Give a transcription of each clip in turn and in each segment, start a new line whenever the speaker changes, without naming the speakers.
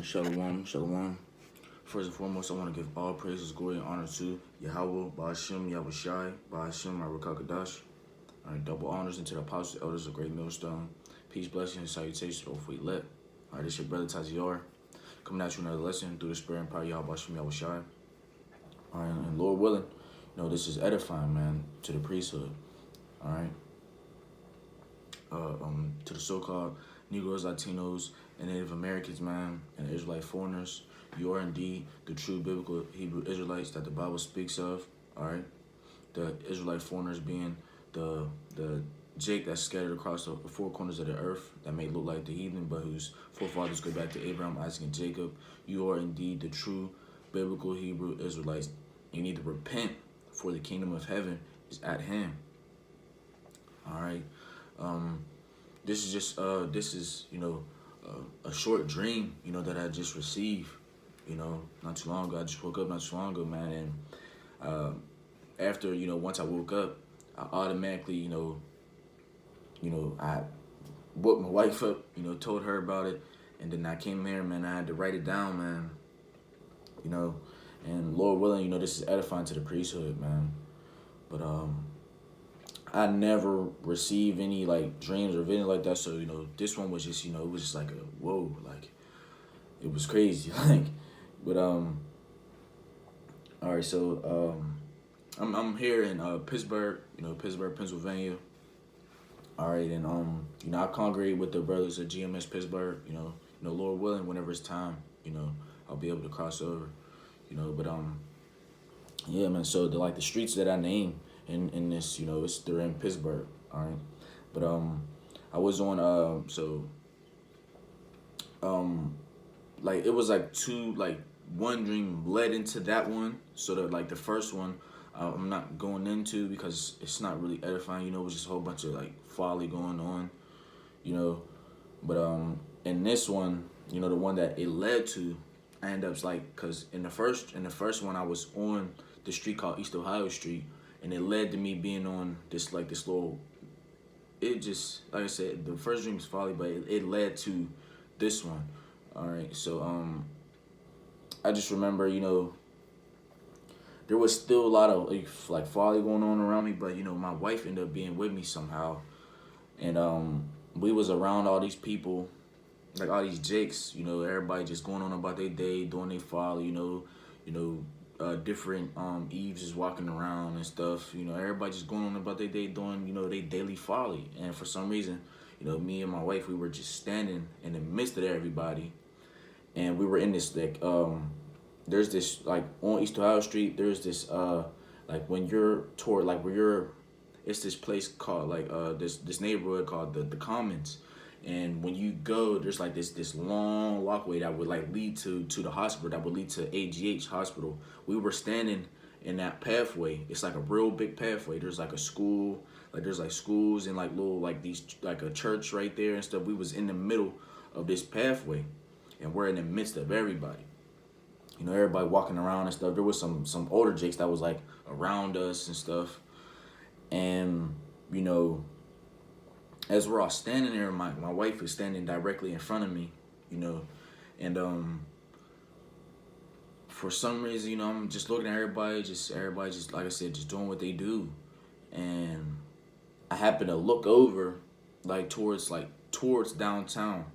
Shalom, shalom. First and foremost, I want to give all praises, glory, and honor to Yahweh, Ba'ashem, Yahushai, Ba'ashem, Marakakadash. All right, double honors into the apostles, elders of Great Millstone. Peace, blessings, and salutations to all for elect. All right, this is your brother Taziar, coming at you another lesson through the Spirit and power of Yahweh, Ba'ashem, Yahushai. All right, and Lord willing, this is edifying, man, to the priesthood. All right. To the so-called Negroes, Latinos, and Native Americans, man, and Israelite foreigners, you are indeed the true biblical Hebrew Israelites that the Bible speaks of. All right, the Israelite foreigners being the Jake that's scattered across the four corners of the earth that may look like the heathen, but whose forefathers go back to Abraham, Isaac, and Jacob. You are indeed the true biblical Hebrew Israelites. You need to repent, for the kingdom of heaven is at hand. All right. This is just a short dream, that I just received, not too long ago. I just woke up not too long ago, man, and after, once I woke up, I automatically, I woke my wife up, told her about it, and then I came here, man. I had to write it down, man, and Lord willing, this is edifying to the priesthood, man. But I never received any dreams or anything like that. So, this one was just, it was just like a whoa, it was crazy. But all right, so I'm here in Pittsburgh, Pittsburgh, Pennsylvania. All right, and I congregate with the brothers of GMS Pittsburgh, Lord willing, whenever it's time, I'll be able to cross over, but yeah, man. So the streets that I name in this, they're in Pittsburgh, all right. But I was on it was one dream led into that one. So that the first one, I'm not going into because it's not really edifying. It was just a whole bunch of folly going on, But in this one, the one that it led to, I end up cause in the first one I was on the street called East Ohio Street. And it led to me being on this little. It just, like I said, the first dream was folly, but it led to this one. All right, so I just remember, there was still a lot of folly going on around me, but my wife ended up being with me somehow, and we was around all these people, all these jakes, everybody just going on about their day, doing their folly, different Eves is walking around and stuff, everybody just going on about their day doing, their daily folly. And for some reason, me and my wife, we were just standing in the midst of everybody, and we were in this there's this on East Ohio Street, there's this when you're toward where you're, it's this place called this neighborhood called the Commons. And when you go, there's this long walkway that would lead to the hospital, that would lead to AGH hospital. We were standing in that pathway. It's a real big pathway. There's a school, there's schools and little these a church right there and stuff. We was in the middle of this pathway, and we're in the midst of everybody. Everybody walking around and stuff. There was some older jakes that was around us and stuff, and as we're all standing there, my wife is standing directly in front of me, and for some reason, I'm just looking at everybody just like I said, just doing what they do, and I happen to look over towards downtown,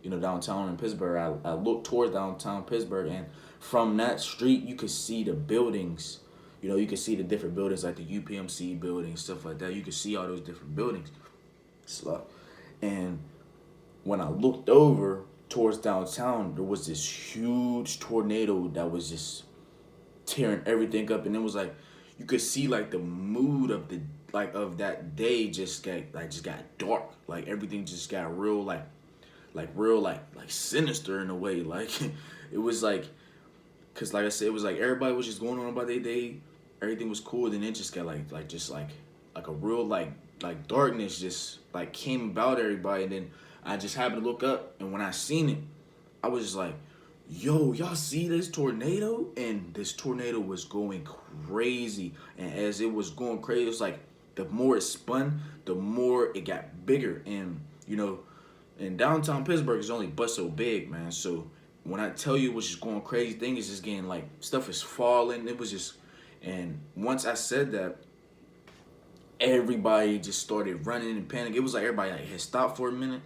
downtown in Pittsburgh. I look towards downtown Pittsburgh, and from that street you could see the buildings, you could see the different buildings the UPMC building, stuff like that. You could see all those different buildings. And when I looked over towards downtown, there was this huge tornado that was just tearing everything up, and it was you could see the mood of the of that day just got dark. Everything just got real real sinister in a way. It was cause I said, it was everybody was just going on about their day, everything was cool, then it just got a real darkness just came about everybody. And then I just happened to look up, and when I seen it, I was just yo, y'all see this tornado? And this tornado was going crazy, and as it was going crazy, it was the more it spun, the more it got bigger. And and downtown Pittsburgh is only but so big, man. So when I tell you it was just going crazy, things is just getting like, stuff is falling. It was just, and once I said that, everybody just started running and panicking. It was like everybody like had stopped for a minute,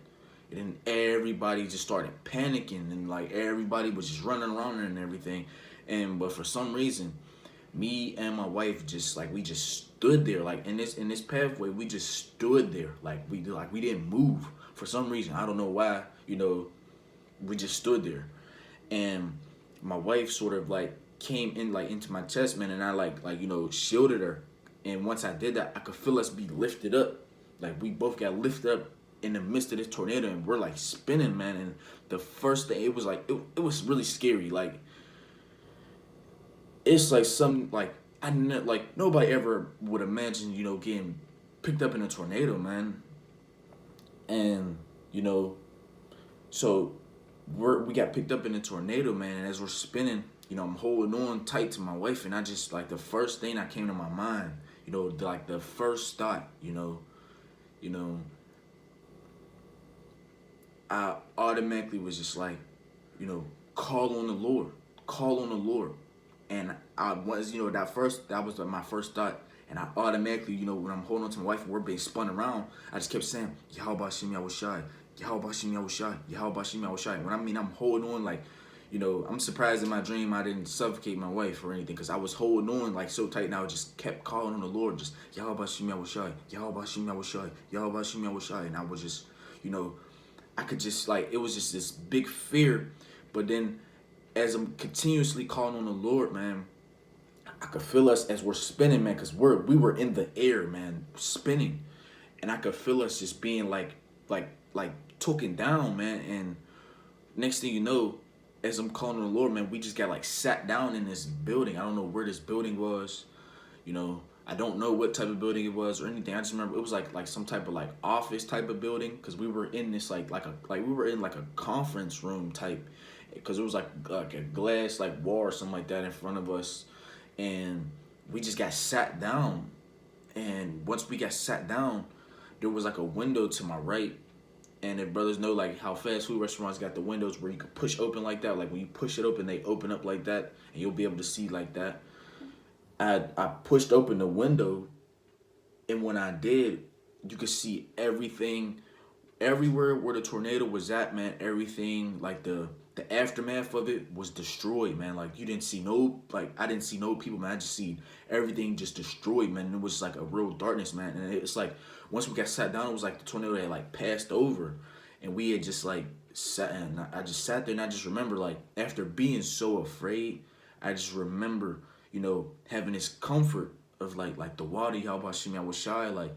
and then everybody just started panicking, and like everybody was just running around and everything. And but for some reason, me and my wife just like, we just stood there like in this pathway. We just stood there like we didn't move for some reason. I don't know why. We just stood there, and my wife sort of like came in like into my chest, man, and I like shielded her. And once I did that, I could feel us be lifted up. Like we both got lifted up in the midst of this tornado, and we're like spinning, man. And the first thing, it was like it was really scary. Like it's like some like like nobody ever would imagine, getting picked up in a tornado, man. And so we got picked up in a tornado, man. And as we're spinning, I'm holding on tight to my wife, and I just like the first thing that came to my mind, like the first thought, I automatically was just like, call on the Lord, call on the Lord. And I was, that was my first thought. And I automatically, when I'm holding on to my wife and we're being spun around, I just kept saying, Yahweh Shimi Awashai, Yahweh Shimi Awashai, Yahweh Shimi Awashai. When I'm holding on, like, I'm surprised in my dream I didn't suffocate my wife or anything, because I was holding on like so tight, and I just kept calling on the Lord, just Yahweh Shimi Awashai, Yahweh Shimi Awashai, Yahweh Shimi Awashai. And I was just, I could just like, it was just this big fear. But then as I'm continuously calling on the Lord, man, I could feel us as we're spinning, man, because we were in the air, man, spinning. And I could feel us just being like taken down, man. And next thing you know, as I'm calling on the Lord, man, we just got like sat down in this building. I don't know where this building was. I don't know what type of building it was or anything. I just remember it was like some type of like office type of building, because we were in this like we were in like a conference room type, because it was like a glass like wall or something like that in front of us. And we just got sat down. And once we got sat down, there was like a window to my right. And if brothers know like how fast food restaurants got the windows where you can push open like that, like when you push it open, they open up like that, and you'll be able to see like that. I pushed open the window, and when I did, you could see everything, everywhere where the tornado was at, man. Everything, like the aftermath of it was destroyed, man. Like you didn't see no, like I didn't see no people, man. I just see everything just destroyed, man. And it was like a real darkness, man. And it's like once we got sat down, it was like the tornado had like passed over, and we had just like sat, and I just sat there, and I just remember like after being so afraid, I just remember, having this comfort of like the water, Yahweh Shimi Awashai, like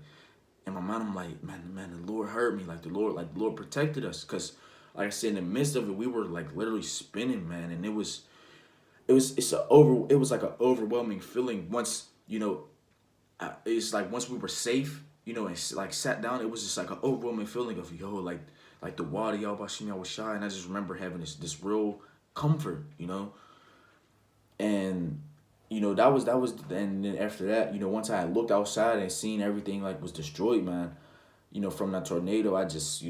in my mind, I'm like, man, the Lord heard me, like the Lord protected us, because like I said, in the midst of it, we were like literally spinning, man, and it was like an overwhelming feeling. Once it's like once we were safe, and like sat down, it was just like an overwhelming feeling of like the water, Yahweh Shimi Awashai, and I just remember having this real comfort, and that was, and then after that, once I looked outside and seen everything like was destroyed, man, from that tornado, I just,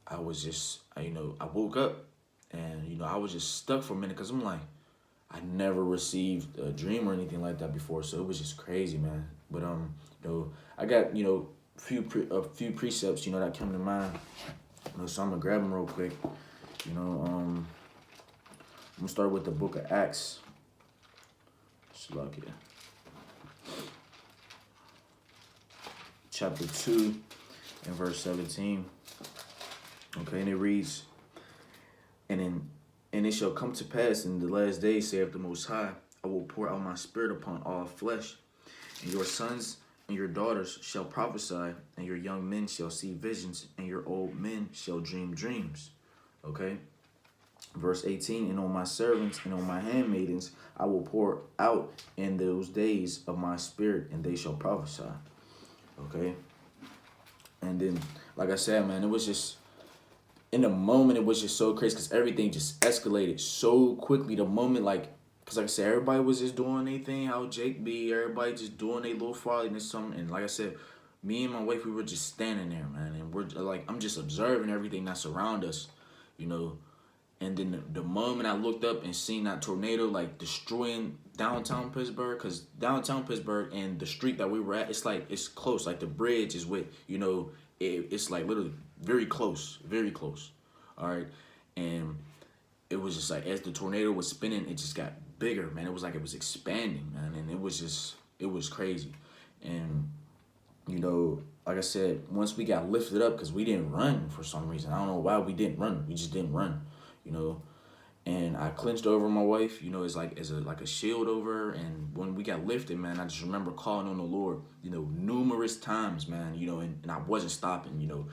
I was just, I woke up, and, I was just stuck for a minute, because I'm like, I never received a dream or anything like that before, so it was just crazy, man. But, I got, a few precepts, that come to mind, so I'm going to grab them real quick. I'm going to start with the book of Acts. Slovakia. Chapter 2 and verse 17. Okay, and it reads, And it shall come to pass in the last days, saith the Most High, I will pour out my spirit upon all flesh, and your sons and your daughters shall prophesy, and your young men shall see visions, and your old men shall dream dreams. Okay? Verse 18, and on my servants and on my handmaidens I will pour out in those days of my spirit, and they shall prophesy. Okay? And then, like I said, man, it was just, in the moment, it was just so crazy, because everything just escalated so quickly. The moment, like, because like I said, everybody was just doing their thing, how Jake be, everybody just doing their little folly and something. And like I said, me and my wife, we were just standing there, man, and we're like, I'm just observing everything that's around us, And then the moment I looked up and seen that tornado like destroying downtown Pittsburgh, because downtown Pittsburgh and the street that we were at, it's close. Like the bridge is with, it's like literally very close, very close. All right. And it was just like, as the tornado was spinning, it just got bigger, man. It was like it was expanding, man. And it was crazy. And, like I said, once we got lifted up, because we didn't run for some reason. I don't know why we didn't run. We just didn't run. And I clenched over my wife, it's like a shield over her. And when we got lifted, man, I just remember calling on the Lord, numerous times, man, and I wasn't stopping,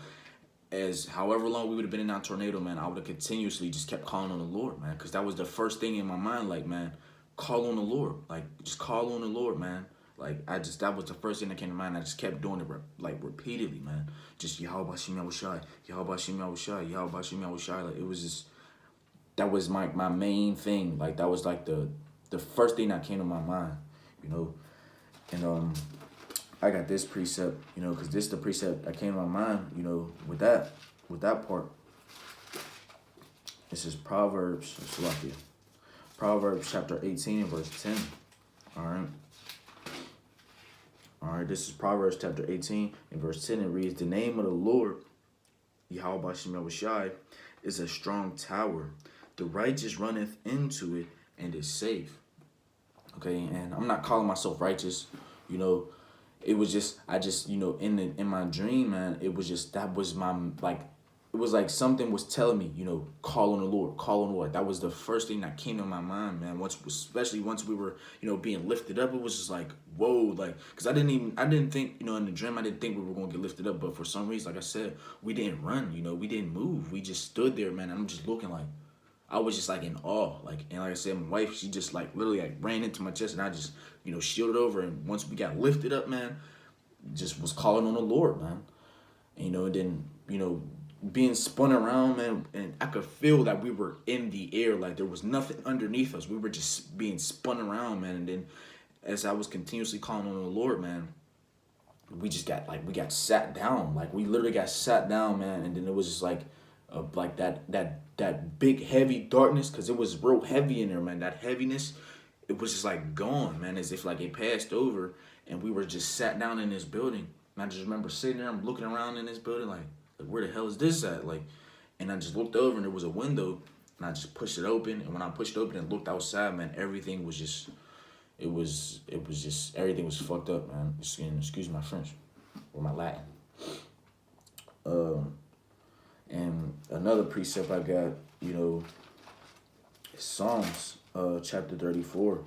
as however long we would have been in that tornado, man, I would have continuously just kept calling on the Lord, man, because that was the first thing in my mind, like, man, call on the Lord, like, just call on the Lord, man. Like, that was the first thing that came to mind. I just kept doing it, repeatedly, man. Just, Yahweh Shemi Awashai, Yahweh Shemi Awashai, Yahweh Shemi Awashai. Like, it was just, that was my main thing. Like, that was, like, the first thing that came to my mind, And, I got this precept, because this is the precept that came to my mind, with that part. This is Proverbs chapter 18 and verse 10. All right, this is Proverbs chapter 18 and verse 10. It reads, the name of the Lord, Yahweh Shemi Shai, is a strong tower. The righteous runneth into it and is safe. Okay, and I'm not calling myself righteous, It was just, in my dream, man, it was just, that was my, like, it was like something was telling me, call on the Lord, call on the Lord. That was the first thing that came to my mind, man. Especially once we were, being lifted up, it was just like, whoa, like, because I didn't think, in the dream, I didn't think we were going to get lifted up. But for some reason, like I said, we didn't run, we didn't move. We just stood there, man. I'm just looking like, I was just like in awe. Like, and like I said, my wife, she just like literally like ran into my chest, and I just, shielded over. And once we got lifted up, man, just was calling on the Lord, man. And, and then, being spun around, man, and I could feel that we were in the air, like there was nothing underneath us. We were just being spun around, man. And then as I was continuously calling on the Lord, man, we got sat down. Like, we literally got sat down, man. And then it was just like that big heavy darkness, because it was real heavy in there, man. That heaviness, it was just like gone, man, as if like it passed over, and we were just sat down in this building. And I just remember sitting there, I'm looking around in this building like where the hell is this at? Like, and I just looked over, and there was a window, and I just pushed it open. And when I pushed it open and looked outside, man, everything was just, everything was fucked up, man. Excuse my French or my Latin. And another precept I got, is Psalms chapter 34.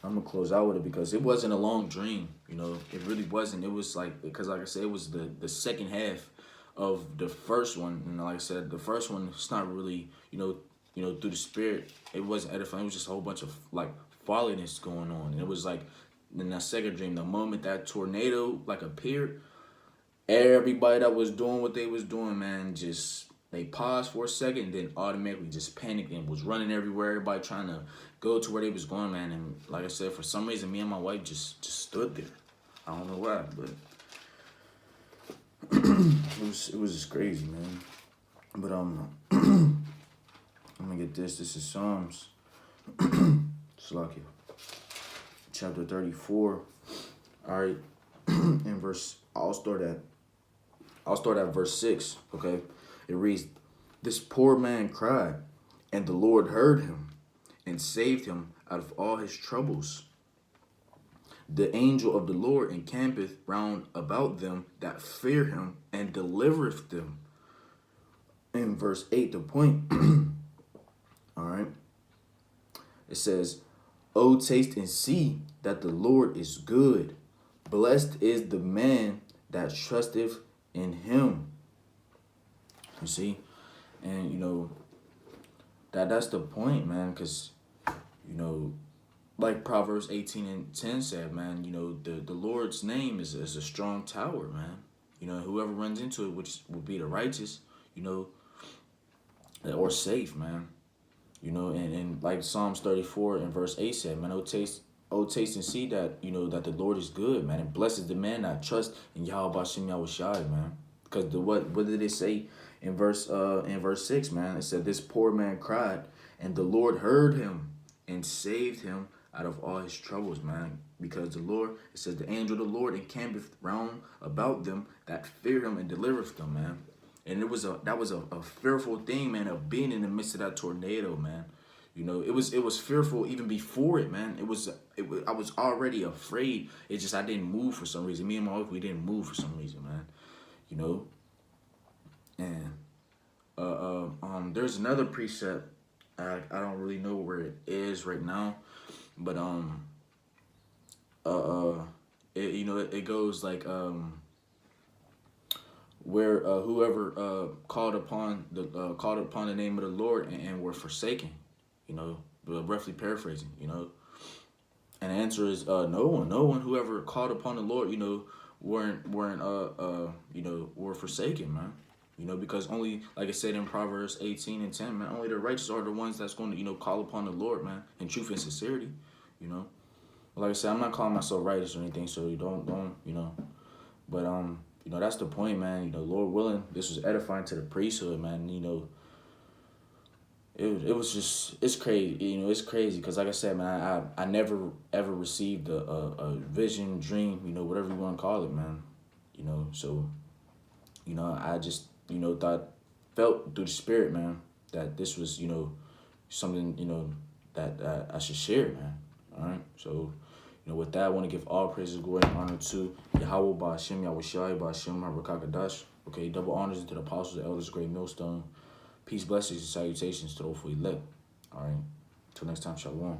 I'm going to close out with it because it wasn't a long dream, It really wasn't. It was like, because like I said, it was the second half of the first one. And like I said, the first one, it's not really, through the Spirit. It wasn't edifying. It was just a whole bunch of like folliness going on. And it was like, in that second dream, the moment that tornado like appeared, everybody that was doing what they was doing, man, just, they paused for a second and then automatically just panicked and was running everywhere. Everybody trying to go to where they was going, man. And like I said, for some reason, me and my wife just stood there. I don't know why, but it was just crazy, man. But I'm gonna get this. This is Psalms, Slakia, chapter 34. All right, in verse, I'll start at verse 6. Okay, it reads, "This poor man cried, and the Lord heard him, and saved him out of all his troubles. The angel of the Lord encampeth round about them that fear him, and delivereth them." In verse 8, the point, all right, it says, "O taste and see that the Lord is good. Blessed is the man that trusteth in him." You see? And, that's the point, man, because, like Proverbs 18 and 10 said, man, the Lord's name is a strong tower, man. Whoever runs into it, which will be the righteous, or safe, man. And like Psalms 34 and verse 8 said, man, oh taste and see that, that the Lord is good, man. And blessed is the man that trusts in Yahweh Shem Yahushai, man. Because what did it say in verse 6, man. It said, "This poor man cried, and the Lord heard him and saved him out of all his troubles," man. Because the Lord, it says, "The angel of the Lord encampeth round about them that fear him and delivereth them," man. And that was a fearful thing, man, of being in the midst of that tornado, man. You know, it was fearful even before it, man. I was already afraid. It's just I didn't move for some reason. Me and my wife, we didn't move for some reason, man. You know, and there's another precept. I don't really know where it is right now, but it goes like where whoever called upon the name of the Lord and were forsaken, you know, roughly paraphrasing, you know, and the answer is no one whoever called upon the Lord, you know, weren't were forsaken, man. You know, because only, like I said in Proverbs 18:10, man, only the righteous are the ones that's going to, you know, call upon the Lord, man, in truth and sincerity, you know. Like I said, I'm not calling myself righteous or anything, so you don't, you know. But you know, that's the point, man. You know, Lord willing, this was edifying to the priesthood, man. You know, it was just, it's crazy. You know, it's crazy because, like I said, man, I never ever received a vision, dream, you know, whatever you want to call it, man. You know, so, you know, I just, you know, felt through the Spirit, man, that this was, you know, something, you know, that I should share, man. All right, so, you know, with that, I want to give all praises, glory, and honor to Yahweh Ba'ashem, Yahweh Shai Ba'ashem, Harakakadash. Okay, double honors to the apostles, the elders, great millstone. Peace, blessings, and salutations to the hopefully elect. All right, until next time, shalom.